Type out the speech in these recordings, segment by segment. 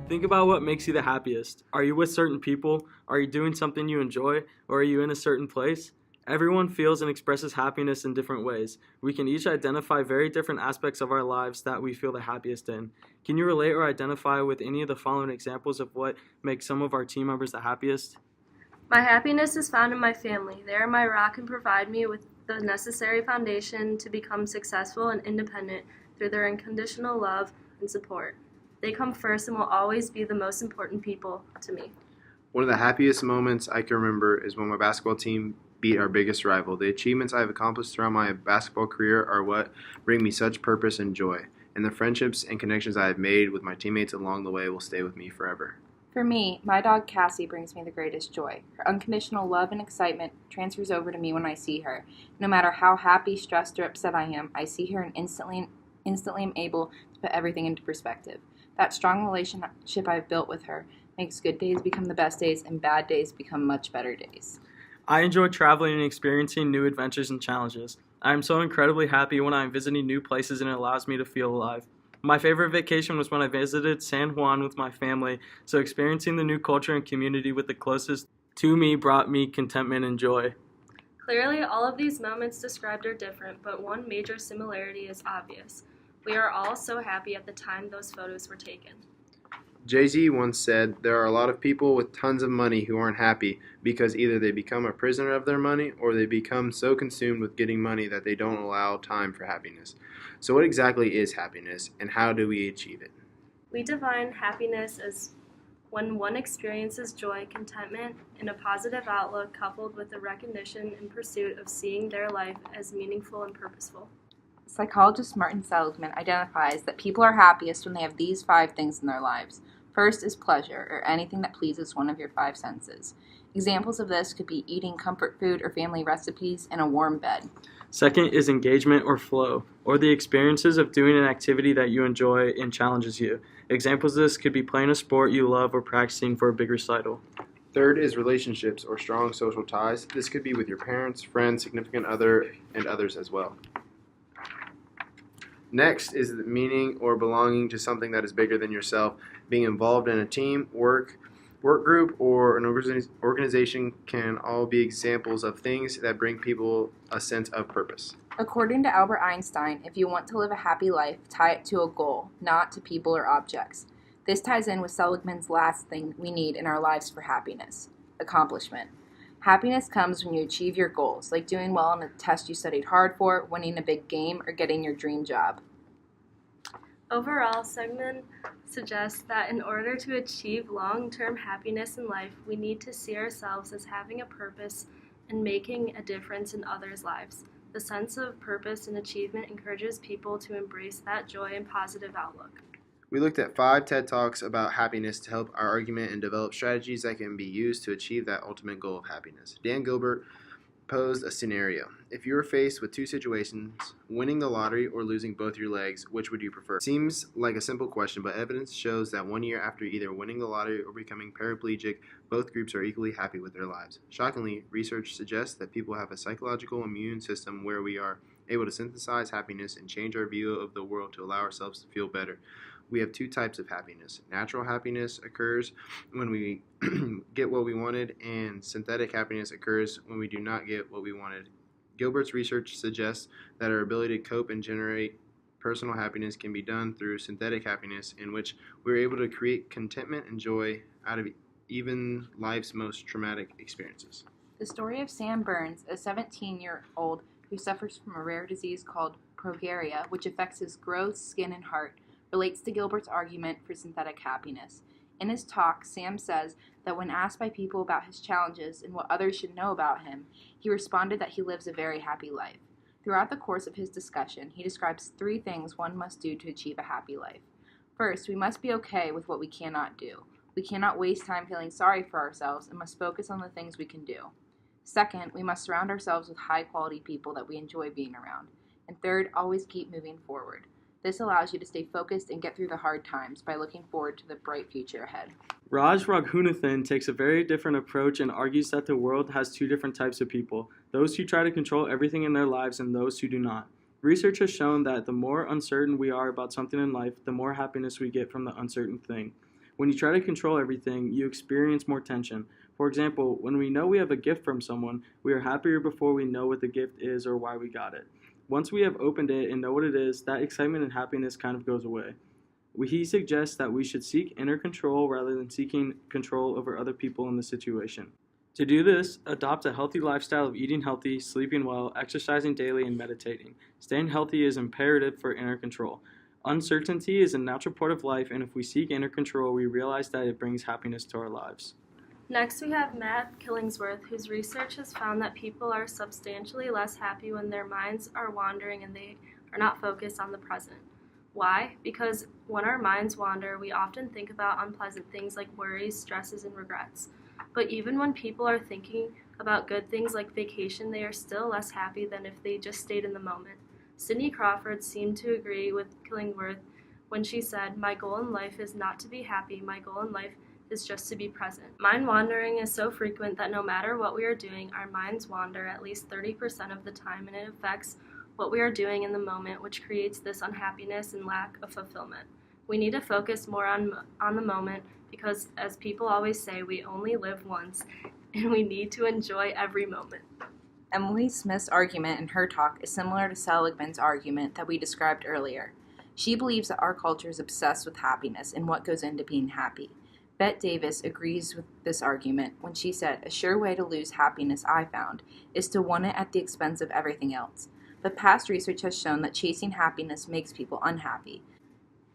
Think about what makes you the happiest. Are you with certain people? Are you doing something you enjoy? Or are you in a certain place? Everyone feels and expresses happiness in different ways. We can each identify very different aspects of our lives that we feel the happiest in. Can you relate or identify with any of the following examples of what makes some of our team members the happiest? My happiness is found in my family. They are my rock and provide me with the necessary foundation to become successful and independent through their unconditional love and support. They come first and will always be the most important people to me. One of the happiest moments I can remember is when my basketball team beat our biggest rival. The achievements I have accomplished throughout my basketball career are what bring me such purpose and joy, and the friendships and connections I have made with my teammates along the way will stay with me forever. For me, my dog Cassie brings me the greatest joy. Her unconditional love and excitement transfers over to me when I see her. No matter how happy, stressed, or upset I am, I see her and instantly am able to put everything into perspective. That strong relationship I've built with her makes good days become the best days and bad days become much better days. I enjoy traveling and experiencing new adventures and challenges. I am so incredibly happy when I am visiting new places and it allows me to feel alive. My favorite vacation was when I visited San Juan with my family, so experiencing the new culture and community with the closest to me brought me contentment and joy. Clearly, all of these moments described are different, but one major similarity is obvious. We are all so happy at the time those photos were taken. Jay-Z once said, "There are a lot of people with tons of money who aren't happy because either they become a prisoner of their money or they become so consumed with getting money that they don't allow time for happiness." So what exactly is happiness, and how do we achieve it? We define happiness as when one experiences joy, contentment, and a positive outlook coupled with the recognition and pursuit of seeing their life as meaningful and purposeful. Psychologist Martin Seligman identifies that people are happiest when they have these 5 things in their lives. First is pleasure, or anything that pleases one of your 5 senses. Examples of this could be eating comfort food or family recipes and a warm bed. Second is engagement or flow, or the experiences of doing an activity that you enjoy and challenges you. Examples of this could be playing a sport you love or practicing for a big recital. Third is relationships or strong social ties. This could be with your parents, friends, significant other, and others as well. Next is the meaning or belonging to something that is bigger than yourself. Being involved in a team, work group, or an organization can all be examples of things that bring people a sense of purpose. According to Albert Einstein, if you want to live a happy life, tie it to a goal, not to people or objects. This ties in with Seligman's last thing we need in our lives for happiness: accomplishment. Happiness comes when you achieve your goals, like doing well on a test you studied hard for, winning a big game, or getting your dream job. Overall, Seligman suggests that in order to achieve long-term happiness in life, we need to see ourselves as having a purpose and making a difference in others' lives. The sense of purpose and achievement encourages people to embrace that joy and positive outlook. We looked at 5 TED Talks about happiness to help our argument and develop strategies that can be used to achieve that ultimate goal of happiness. Dan Gilbert posed a scenario. If you were faced with 2 situations, winning the lottery or losing both your legs, which would you prefer? Seems like a simple question, but evidence shows that 1 year after either winning the lottery or becoming paraplegic, both groups are equally happy with their lives. Shockingly, research suggests that people have a psychological immune system where we are able to synthesize happiness and change our view of the world to allow ourselves to feel better. We have 2 types of happiness. Natural happiness occurs when we get what we wanted, and synthetic happiness occurs when we do not get what we wanted. Gilbert's research suggests that our ability to cope and generate personal happiness can be done through synthetic happiness, in which we are able to create contentment and joy out of even life's most traumatic experiences. The story of Sam Burns, a 17-year-old who suffers from a rare disease called progeria, which affects his growth, skin, and heart, relates to Gilbert's argument for synthetic happiness. In his talk, Sam says that when asked by people about his challenges and what others should know about him, he responded that he lives a very happy life. Throughout the course of his discussion, he describes 3 things one must do to achieve a happy life. First, we must be okay with what we cannot do. We cannot waste time feeling sorry for ourselves and must focus on the things we can do. Second, we must surround ourselves with high-quality people that we enjoy being around. And third, always keep moving forward. This allows you to stay focused and get through the hard times by looking forward to the bright future ahead. Raj Raghunathan takes a very different approach and argues that the world has 2 different types of people: those who try to control everything in their lives and those who do not. Research has shown that the more uncertain we are about something in life, the more happiness we get from the uncertain thing. When you try to control everything, you experience more tension. For example, when we know we have a gift from someone, we are happier before we know what the gift is or why we got it. Once we have opened it and know what it is, that excitement and happiness kind of goes away. He suggests that we should seek inner control rather than seeking control over other people in the situation. To do this, adopt a healthy lifestyle of eating healthy, sleeping well, exercising daily, and meditating. Staying healthy is imperative for inner control. Uncertainty is a natural part of life, and if we seek inner control, we realize that it brings happiness to our lives. Next, we have Matt Killingsworth, whose research has found that people are substantially less happy when their minds are wandering and they are not focused on the present. Why? Because when our minds wander, we often think about unpleasant things like worries, stresses, and regrets. But even when people are thinking about good things like vacation, they are still less happy than if they just stayed in the moment. Cindy Crawford seemed to agree with Killingworth when she said, "My goal in life is not to be happy. My goal in life is just to be present." Mind wandering is so frequent that no matter what we are doing, our minds wander at least 30% of the time, and it affects what we are doing in the moment, which creates this unhappiness and lack of fulfillment. We need to focus more on the moment because, as people always say, we only live once, and we need to enjoy every moment. Emily Smith's argument in her talk is similar to Seligman's argument that we described earlier. She believes that our culture is obsessed with happiness and what goes into being happy. Bette Davis agrees with this argument when she said, "A sure way to lose happiness, I found, is to want it at the expense of everything else. But past research has shown that chasing happiness makes people unhappy.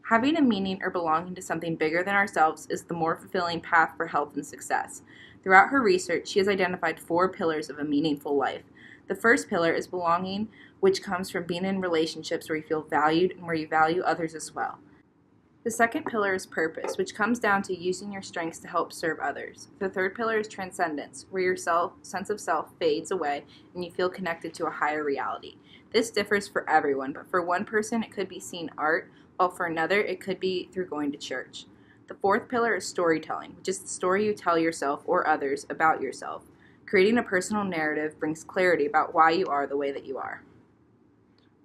Having a meaning or belonging to something bigger than ourselves is the more fulfilling path for health and success." Throughout her research, she has identified 4 pillars of a meaningful life. The first pillar is belonging, which comes from being in relationships where you feel valued and where you value others as well. The second pillar is purpose, which comes down to using your strengths to help serve others. The third pillar is transcendence, where your sense of self fades away and you feel connected to a higher reality. This differs for everyone, but for one person it could be seeing art, while for another it could be through going to church. The fourth pillar is storytelling, which is the story you tell yourself or others about yourself. Creating a personal narrative brings clarity about why you are the way that you are.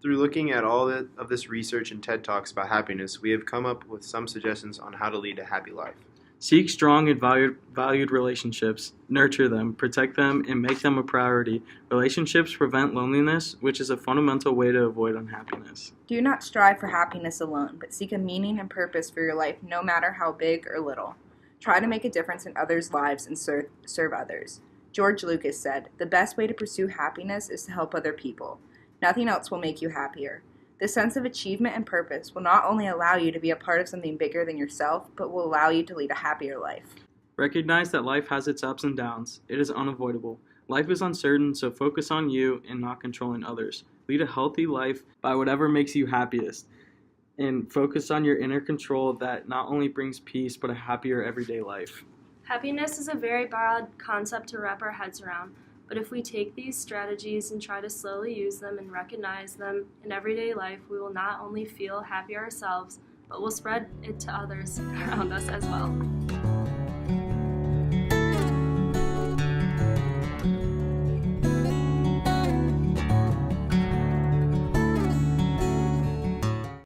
Through looking at all of this research and TED Talks about happiness, we have come up with some suggestions on how to lead a happy life. Seek strong and valued relationships. Nurture them, protect them, and make them a priority. Relationships prevent loneliness, which is a fundamental way to avoid unhappiness. Do not strive for happiness alone, but seek a meaning and purpose for your life, no matter how big or little. Try to make a difference in others' lives and serve others. George Lucas said, "The best way to pursue happiness is to help other people. Nothing else will make you happier." This sense of achievement and purpose will not only allow you to be a part of something bigger than yourself, but will allow you to lead a happier life. Recognize that life has its ups and downs. It is unavoidable. Life is uncertain, so focus on you and not controlling others. Lead a healthy life by whatever makes you happiest. And focus on your inner control that not only brings peace, but a happier everyday life. Happiness is a very broad concept to wrap our heads around, but if we take these strategies and try to slowly use them and recognize them in everyday life, we will not only feel happy ourselves, but will spread it to others around us as well.